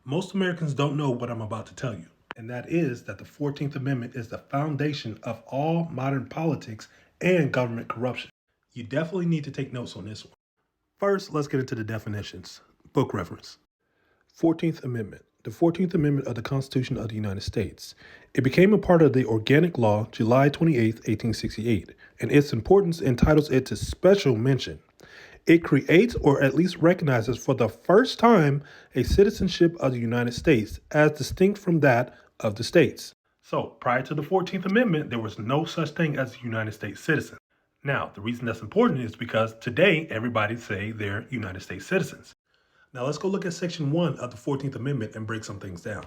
Most Americans don't know what I'm about to tell you, and that is that the 14th Amendment is the foundation of all modern politics and government corruption. You definitely need to take notes on this one. First, let's get into the definitions. Book reference. 14th Amendment. The 14th Amendment of the Constitution of the United States. It became a part of the Organic Law July 28, 1868, and its importance entitles it to special mention. It creates, or at least recognizes for the first time, a citizenship of the United States as distinct from that of the states. So, prior to the 14th Amendment, there was no such thing as a United States citizen. Now, the reason that's important is because today everybody say they're United States citizens. Now, let's go look at Section 1 of the 14th Amendment and break some things down.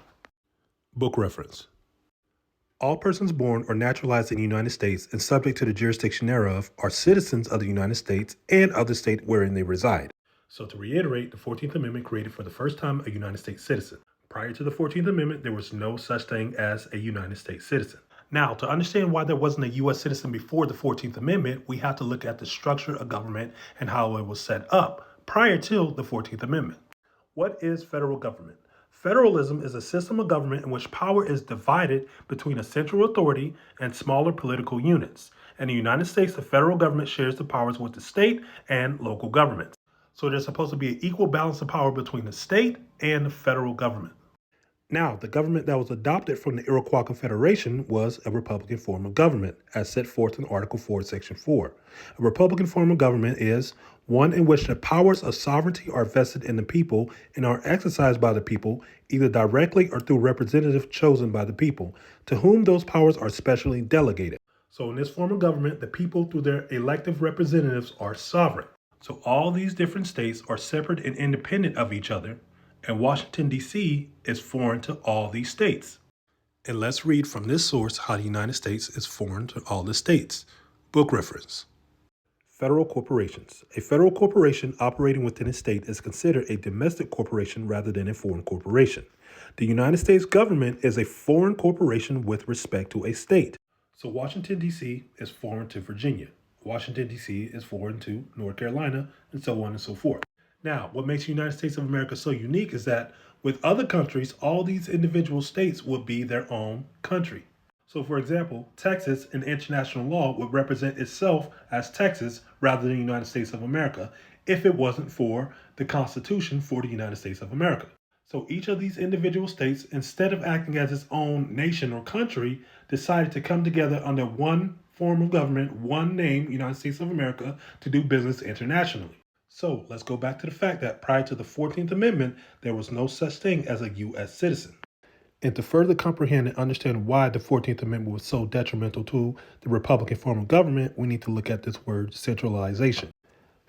Book reference. All persons born or naturalized in the United States and subject to the jurisdiction thereof are citizens of the United States and of the state wherein they reside. So to reiterate, the 14th Amendment created for the first time a United States citizen. Prior to the 14th Amendment, there was no such thing as a United States citizen. Now, to understand why there wasn't a U.S. citizen before the 14th Amendment, we have to look at the structure of government and how it was set up prior to the 14th Amendment. What is federal government? Federalism is a system of government in which power is divided between a central authority and smaller political units. In the United States, the federal government shares the powers with the state and local governments. So there's supposed to be an equal balance of power between the state and the federal government. Now, the government that was adopted from the Iroquois Confederation was a Republican form of government, as set forth in Article 4, Section 4. A Republican form of government is one in which the powers of sovereignty are vested in the people and are exercised by the people, either directly or through representatives chosen by the people, to whom those powers are specially delegated. So in this form of government, the people through their elective representatives are sovereign. So all these different states are separate and independent of each other, and Washington, D.C. is foreign to all these states. And let's read from this source how the United States is foreign to all the states. Book reference. Federal corporations. A federal corporation operating within a state is considered a domestic corporation rather than a foreign corporation. The United States government is a foreign corporation with respect to a state. So Washington, D.C. is foreign to Virginia. Washington, D.C. is foreign to North Carolina, and so on and so forth. Now, what makes the United States of America so unique is that with other countries, all these individual states would be their own country. So, for example, Texas in international law would represent itself as Texas rather than the United States of America if it wasn't for the Constitution for the United States of America. So each of these individual states, instead of acting as its own nation or country, decided to come together under one form of government, one name, United States of America, to do business internationally. So let's go back to the fact that prior to the 14th Amendment, there was no such thing as a U.S. citizen. And to further comprehend and understand why the 14th Amendment was so detrimental to the Republican form of government, we need to look at this word centralization.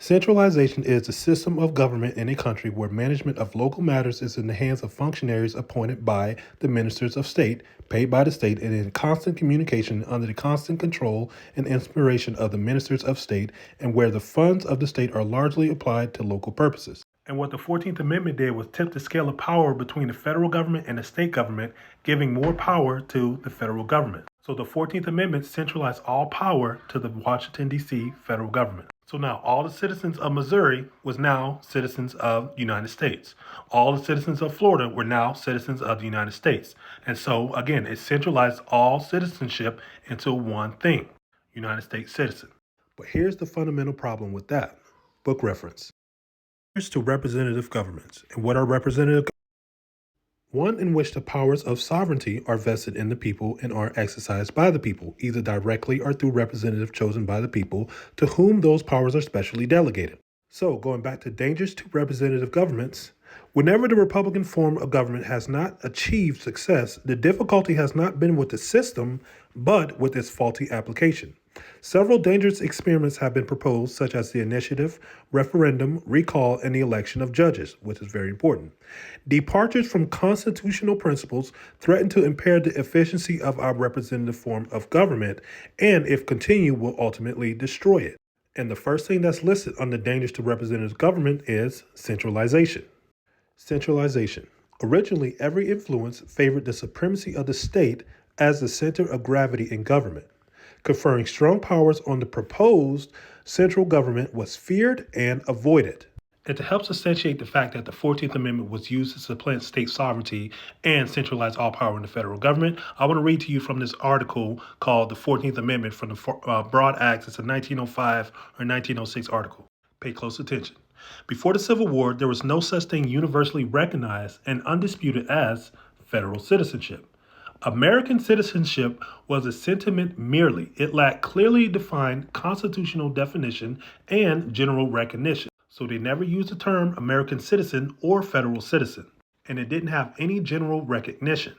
Centralization is the system of government in a country where management of local matters is in the hands of functionaries appointed by the ministers of state, paid by the state, and in constant communication under the constant control and inspiration of the ministers of state, and where the funds of the state are largely applied to local purposes. And what the 14th Amendment did was tip the scale of power between the federal government and the state government, giving more power to the federal government. So the 14th Amendment centralized all power to the Washington, D.C. federal government. So now all the citizens of Missouri was now citizens of the United States. All the citizens of Florida were now citizens of the United States. And so again, it centralized all citizenship into one thing, United States citizen. But here's the fundamental problem with that. Book reference. Here's to representative governments. And what are representative governments? One in which the powers of sovereignty are vested in the people and are exercised by the people, either directly or through representatives chosen by the people, to whom those powers are specially delegated. So, going back to dangers to representative governments, whenever the Republican form of government has not achieved success, the difficulty has not been with the system, but with its faulty application. Several dangerous experiments have been proposed, such as the initiative, referendum, recall, and the election of judges, which is very important. Departures from constitutional principles threaten to impair the efficiency of our representative form of government, and if continued, will ultimately destroy it. And the first thing that's listed under dangers to representative government is centralization. Centralization. Originally, every influence favored the supremacy of the state as the center of gravity in government. Conferring strong powers on the proposed central government was feared and avoided. And to help substantiate the fact that the 14th Amendment was used to supplant state sovereignty and centralize all power in the federal government, I want to read to you from this article called The 14th Amendment from the Broad Acts. It's a 1905 or 1906 article. Pay close attention. Before the Civil War, there was no such thing universally recognized and undisputed as federal citizenship. American citizenship was a sentiment merely. It lacked clearly defined constitutional definition and general recognition. So they never used the term American citizen or federal citizen, and it didn't have any general recognition.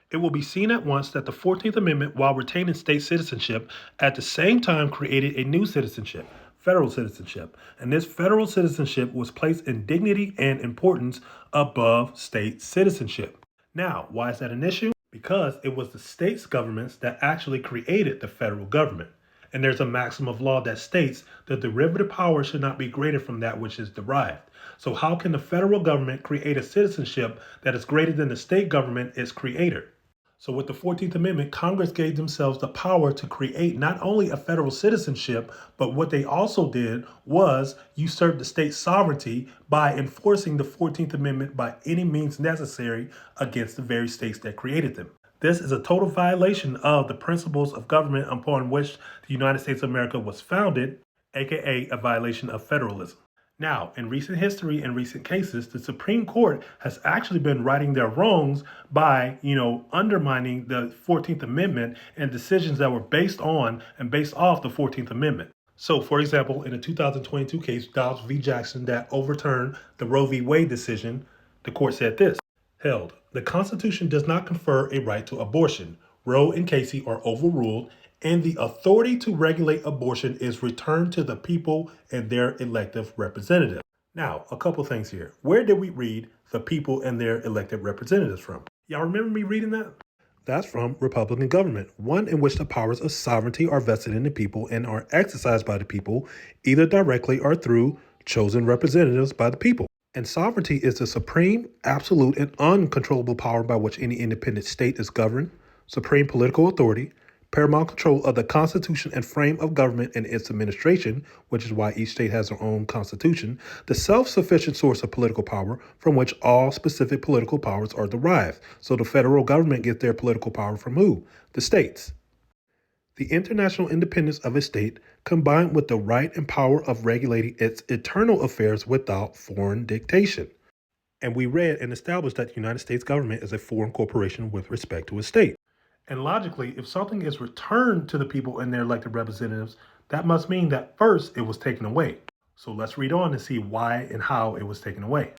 It will be seen at once that the 14th Amendment, while retaining state citizenship, at the same time created a new citizenship, federal citizenship. And this federal citizenship was placed in dignity and importance above state citizenship. Now, why is that an issue? Because it was the states' governments that actually created the federal government. And there's a maxim of law that states that derivative power should not be greater from that which is derived. So how can the federal government create a citizenship that is greater than the state government its creator? So with the 14th Amendment, Congress gave themselves the power to create not only a federal citizenship, but what they also did was usurp the state sovereignty by enforcing the 14th Amendment by any means necessary against the very states that created them. This is a total violation of the principles of government upon which the United States of America was founded, aka a violation of federalism. Now, in recent history and recent cases, the Supreme Court has actually been righting their wrongs by, undermining the 14th Amendment and decisions that were based on and based off the 14th Amendment. So, for example, in a 2022 case, Dobbs v. Jackson, that overturned the Roe v. Wade decision, the court said this: held, the Constitution does not confer a right to abortion. Roe and Casey are overruled, and the authority to regulate abortion is returned to the people and their elective representatives. Now, a couple things here. Where did we read the people and their elected representatives from? Y'all remember me reading that? That's from Republican government, one in which the powers of sovereignty are vested in the people and are exercised by the people, either directly or through chosen representatives by the people. And sovereignty is the supreme, absolute, and uncontrollable power by which any independent state is governed, supreme political authority, paramount control of the Constitution and frame of government and its administration, which is why each state has their own constitution, the self-sufficient source of political power from which all specific political powers are derived. So the federal government gets their political power from who? The states. The international independence of a state, combined with the right and power of regulating its internal affairs without foreign dictation. And we read and established that the United States government is a foreign corporation with respect to a state. And logically, if something is returned to the people and their elected representatives, that must mean that first it was taken away. So let's read on and see why and how it was taken away.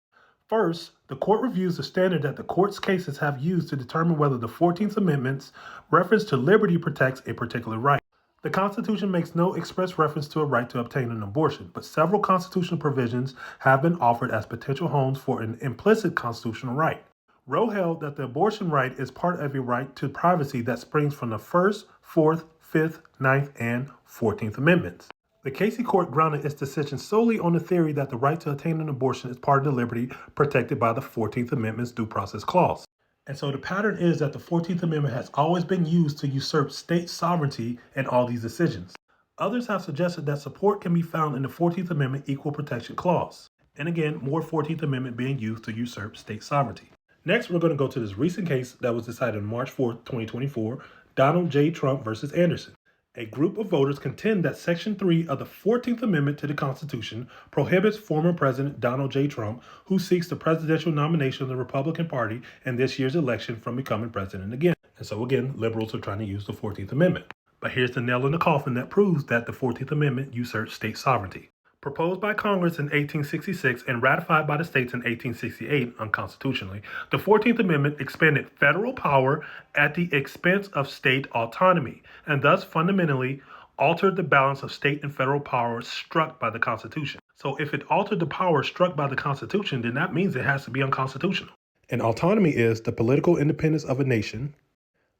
First, the court reviews the standard that the court's cases have used to determine whether the 14th Amendment's reference to liberty protects a particular right. The Constitution makes no express reference to a right to obtain an abortion, but several constitutional provisions have been offered as potential homes for an implicit constitutional right. Roe held that the abortion right is part of a right to privacy that springs from the First, Fourth, Fifth, Ninth, and 14th Amendments. The Casey Court grounded its decision solely on the theory that the right to obtain an abortion is part of the liberty protected by the 14th Amendment's Due Process Clause. And so the pattern is that the 14th Amendment has always been used to usurp state sovereignty in all these decisions. Others have suggested that support can be found in the 14th Amendment Equal Protection Clause. And again, more 14th Amendment being used to usurp state sovereignty. Next, we're going to go to this recent case that was decided on March 4th, 2024, Donald J. Trump versus Anderson. A group of voters contend that Section 3 of the 14th Amendment to the Constitution prohibits former President Donald J. Trump, who seeks the presidential nomination of the Republican Party in this year's election, from becoming president again. And so again, liberals are trying to use the 14th Amendment. But here's the nail in the coffin that proves that the 14th Amendment usurps state sovereignty. Proposed by Congress in 1866 and ratified by the states in 1868 unconstitutionally, the 14th Amendment expanded federal power at the expense of state autonomy, and thus fundamentally altered the balance of state and federal power struck by the Constitution. So if it altered the power struck by the Constitution, then that means it has to be unconstitutional. And autonomy is the political independence of a nation,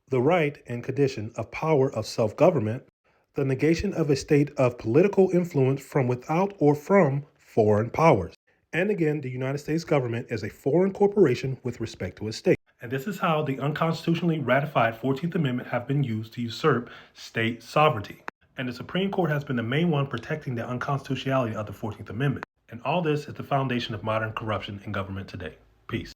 the right and condition of power of self-government, the negation of a state of political influence from without or from foreign powers. And again, the United States government is a foreign corporation with respect to a state. And this is how the unconstitutionally ratified 14th Amendment have been used to usurp state sovereignty. And the Supreme Court has been the main one protecting the unconstitutionality of the 14th Amendment. And all this is the foundation of modern corruption in government today. Peace.